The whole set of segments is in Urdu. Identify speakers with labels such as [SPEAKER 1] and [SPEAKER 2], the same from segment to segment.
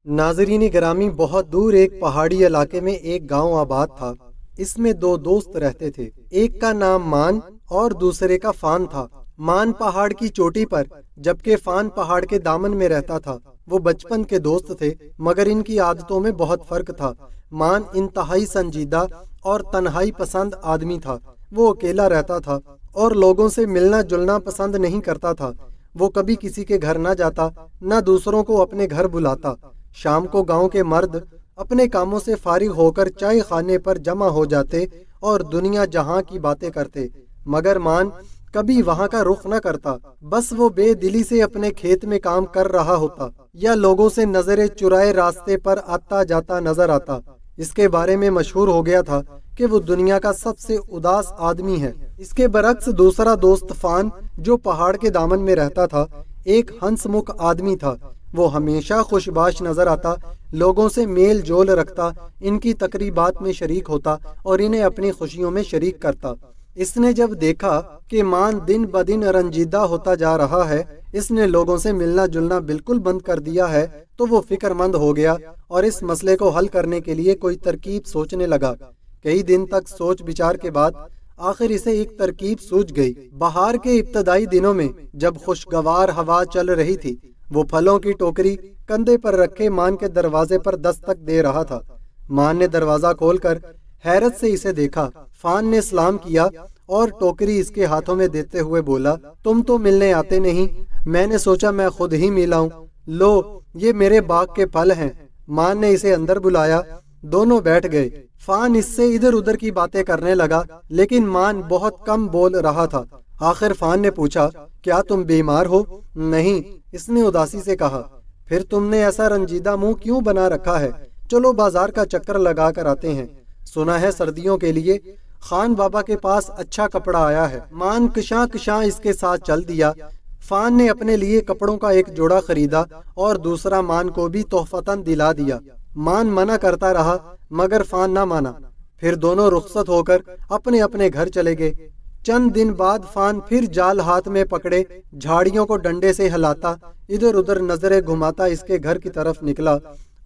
[SPEAKER 1] ناظرین گرامی، بہت دور ایک پہاڑی علاقے میں ایک گاؤں آباد تھا۔ اس میں دو دوست رہتے تھے، ایک کا نام مان اور دوسرے کا فان تھا۔ مان پہاڑ کی چوٹی پر جبکہ فان پہاڑ کے دامن میں رہتا تھا۔ وہ بچپن کے دوست تھے مگر ان کی عادتوں میں بہت فرق تھا۔ مان انتہائی سنجیدہ اور تنہائی پسند آدمی تھا۔ وہ اکیلا رہتا تھا اور لوگوں سے ملنا جلنا پسند نہیں کرتا تھا۔ وہ کبھی کسی کے گھر نہ جاتا، نہ دوسروں کو اپنے گھر بلاتا۔ شام کو گاؤں کے مرد اپنے کاموں سے فارغ ہو کر چائے خانے پر جمع ہو جاتے اور دنیا جہاں کی باتیں کرتے، مگر مان کبھی وہاں کا رخ نہ کرتا۔ بس وہ بے دلی سے اپنے کھیت میں کام کر رہا ہوتا یا لوگوں سے نظریں چرائے راستے پر آتا جاتا نظر آتا۔ اس کے بارے میں مشہور ہو گیا تھا کہ وہ دنیا کا سب سے اداس آدمی ہے۔ اس کے برعکس دوسرا دوست فان، جو پہاڑ کے دامن میں رہتا تھا، ایک ہنس مکھ آدمی تھا۔ وہ ہمیشہ خوش باش نظر آتا، لوگوں سے میل جول رکھتا، ان کی تقریبات میں شریک ہوتا اور انہیں اپنی خوشیوں میں شریک کرتا۔ اس نے جب دیکھا کہ مان دن بدن رنجیدہ ہوتا جا رہا ہے، اس نے لوگوں سے ملنا جلنا بالکل بند کر دیا ہے، تو وہ فکر مند ہو گیا اور اس مسئلے کو حل کرنے کے لیے کوئی ترکیب سوچنے لگا۔ کئی دن تک سوچ بچار کے بعد آخر اسے ایک ترکیب سوجھ گئی۔ بہار کے ابتدائی دنوں میں جب خوشگوار ہوا چل رہی تھی، وہ پھلوں کی ٹوکری کندھے پر رکھے مان کے دروازے پر دستک دے رہا تھا۔ مان نے دروازہ کھول کر حیرت سے اسے دیکھا۔ فان نے سلام کیا اور ٹوکری اس کے ہاتھوں میں دیتے ہوئے بولا، تم تو ملنے آتے نہیں، میں نے سوچا میں خود ہی ملاؤں۔ لو، یہ میرے باغ کے پھل ہیں۔ مان نے اسے اندر بلایا، دونوں بیٹھ گئے۔ فان اس سے ادھر ادھر کی باتیں کرنے لگا لیکن مان بہت کم بول رہا تھا۔ آخر فان نے پوچھا، کیا تم بیمار ہو؟ نہیں، اس نے اداسی سے کہا۔ پھر تم نے ایسا رنجیدہ منہ کیوں بنا رکھا ہے؟ چلو بازار کا چکر لگا کر آتے ہیں، سنا ہے سردیوں کے لیے خان بابا کے پاس اچھا کپڑا آیا ہے۔ مان کشاں کشاں اس کے ساتھ چل دیا۔ فان نے اپنے لیے کپڑوں کا ایک جوڑا خریدا اور دوسرا مان کو بھی تحفتاً دلا دیا۔ مان منع کرتا رہا مگر فان نہ مانا۔ پھر دونوں رخصت ہو کر اپنے اپنے گھر چلے گئے۔ چند دن بعد فان پھر جال ہاتھ میں پکڑے جھاڑیوں کو ڈنڈے سے ہلاتا، ادھر ادھر نظریں گھماتا اس کے گھر کی طرف نکلا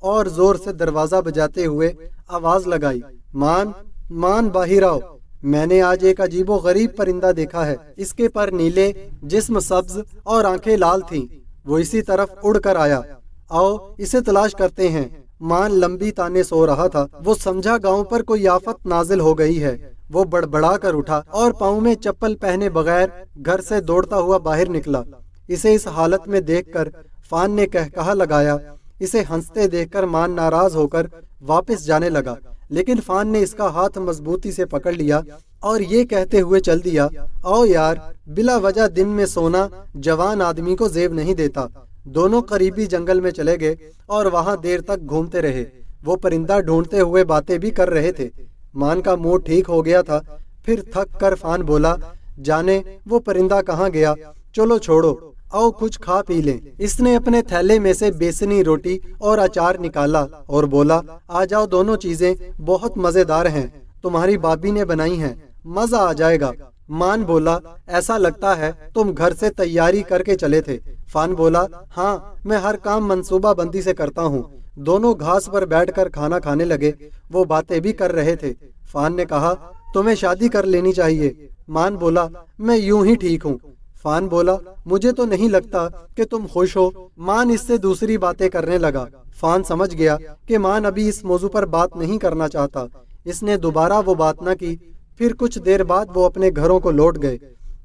[SPEAKER 1] اور زور سے دروازہ بجاتے ہوئے آواز لگائی، مان، مان باہر آؤ، میں نے آج ایک عجیب و غریب پرندہ دیکھا ہے۔ اس کے پر نیلے، جسم سبز اور آنکھیں لال تھیں۔ وہ اسی طرف اڑ کر آیا، آؤ اسے تلاش کرتے ہیں۔ مان لمبی تانے سو رہا تھا۔ وہ سمجھا گاؤں پر کوئی آفت نازل ہو گئی ہے۔ وہ بڑبڑا کر اٹھا اور پاؤں میں چپل پہنے بغیر گھر سے دوڑتا ہوا باہر نکلا۔ اسے اس حالت میں دیکھ کر فان نے کہا لگایا۔ اسے ہنستے دیکھ کر مان ناراض ہو کر واپس جانے لگا، لیکن فان نے اس کا ہاتھ مضبوطی سے پکڑ لیا اور یہ کہتے ہوئے چل دیا، آؤ یار، بلا وجہ دن میں سونا جوان آدمی کو زیب نہیں دیتا۔ دونوں قریبی جنگل میں چلے گئے اور وہاں دیر تک گھومتے رہے۔ وہ پرندہ ڈھونڈتے ہوئے باتیں بھی کر رہے تھے۔ مان کا موڈ ٹھیک ہو گیا تھا۔ پھر تھک کر فان بولا، جانے وہ پرندہ کہاں گیا، چلو چھوڑو، آؤ کچھ کھا پی لیں۔ اس نے اپنے تھیلے میں سے بیسنی روٹی اور اچار نکالا اور بولا، آ جاؤ، دونوں چیزیں بہت مزیدار ہیں، تمہاری بابی نے بنائی ہیں، مزہ آ جائے گا۔ مان بولا، ایسا لگتا ہے تم گھر سے تیاری کر کے چلے تھے۔ فان بولا، ہاں، میں ہر کام منصوبہ بندی سے کرتا ہوں۔ دونوں گھاس پر بیٹھ کر کھانا کھانے لگے۔ وہ باتیں بھی کر رہے تھے۔ فان نے کہا، تمہیں شادی کر لینی چاہیے۔ مان بولا، میں یوں ہی ٹھیک ہوں۔ فان بولا، مجھے تو نہیں لگتا کہ تم خوش ہو۔ مان اس سے دوسری باتیں کرنے لگا۔ فان سمجھ گیا کہ مان ابھی اس موضوع پر بات نہیں کرنا چاہتا۔ اس نے دوبارہ وہ بات نہ کی۔ پھر کچھ دیر بعد وہ اپنے گھروں کو لوٹ گئے۔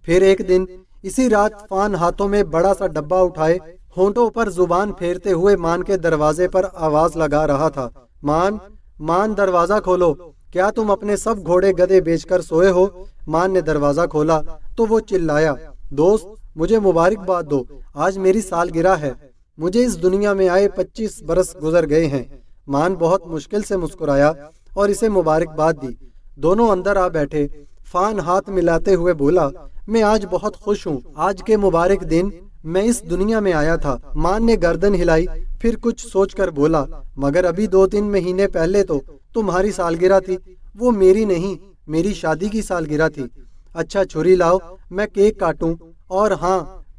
[SPEAKER 1] پھر ایک دن اسی رات فان ہاتھوں میں بڑا سا ڈبہ اٹھائے، ہونٹوں پر زبان پھیرتے ہوئے مان کے دروازے پر آواز لگا رہا تھا، مان، مان دروازہ کھولو، کیا تم اپنے سب گھوڑے گدھے بیچ کر سوئے ہو؟ مان نے دروازہ کھولا تو وہ چلایا، دوست، مجھے مبارکباد دو، آج میری سالگرہ ہے، مجھے اس دنیا میں آئے 25 برس گزر گئے ہیں۔ مان بہت مشکل سے مسکرایا اور اسے مبارکباد دی۔ دونوں اندر آ بیٹھے۔ فان ہاتھ ملاتے ہوئے بولا، میں آج بہت خوش ہوں، آج کے مبارک دن میں اس دنیا میں آیا تھا۔ مان نے گردن ہلائی، پھر کچھ سوچ کر بولا، مگر ابھی 2-3 مہینے پہلے تو تمہاری سالگرہ تھی۔ وہ میری نہیں، میری شادی کی سالگرہ تھی۔ اچھا چھری لاؤ، میں کیک کاٹوں، اور ہاں،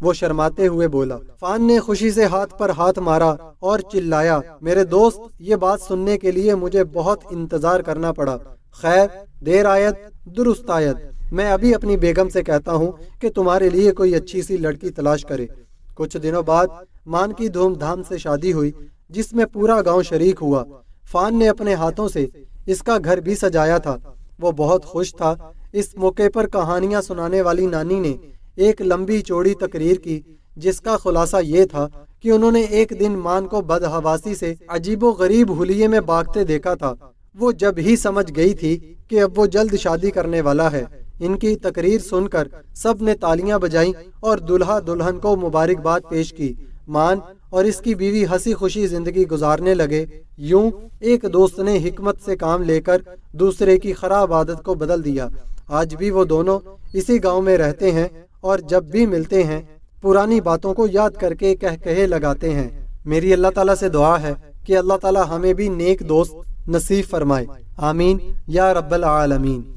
[SPEAKER 1] وہ شرماتے ہوئے بولا۔ فان نے خوشی سے ہاتھ پر ہاتھ مارا اور چلایا، میرے دوست، یہ بات سننے کے لیے مجھے بہت انتظار کرنا پڑا۔ خیر، دیر آیت درست آیت۔ میں ابھی اپنی بیگم سے کہتا ہوں کہ تمہارے لیے کوئی اچھی سی لڑکی تلاش کرے۔ کچھ دنوں بعد مان کی دھوم دھام سے شادی ہوئی، جس میں پورا گاؤں شریک ہوا۔ فان نے اپنے ہاتھوں سے اس کا گھر بھی سجایا تھا۔ وہ بہت خوش تھا۔ اس موقع پر کہانیاں سنانے والی نانی نے ایک لمبی چوڑی تقریر کی، جس کا خلاصہ یہ تھا کہ انہوں نے ایک دن مان کو بدحواسی سے عجیب و غریب حلیے میں بھاگتے دیکھا تھا۔ وہ جب ہی سمجھ گئی تھی کہ اب وہ جلد شادی کرنے والا ہے۔ ان کی تقریر سن کر سب نے تالیاں بجائیں اور دلہا دلہن کو مبارکباد پیش کی۔ مان اور اس کی بیوی ہنسی خوشی زندگی گزارنے لگے۔ یوں ایک دوست نے حکمت سے کام لے کر دوسرے کی خراب عادت کو بدل دیا۔ آج بھی وہ دونوں اسی گاؤں میں رہتے ہیں اور جب بھی ملتے ہیں پرانی باتوں کو یاد کر کے کہے لگاتے ہیں۔ میری اللہ تعالیٰ سے دعا ہے کہ اللہ تعالیٰ ہمیں بھی نیک دوست نصیب فرمائے، آمین یا رب العالمین۔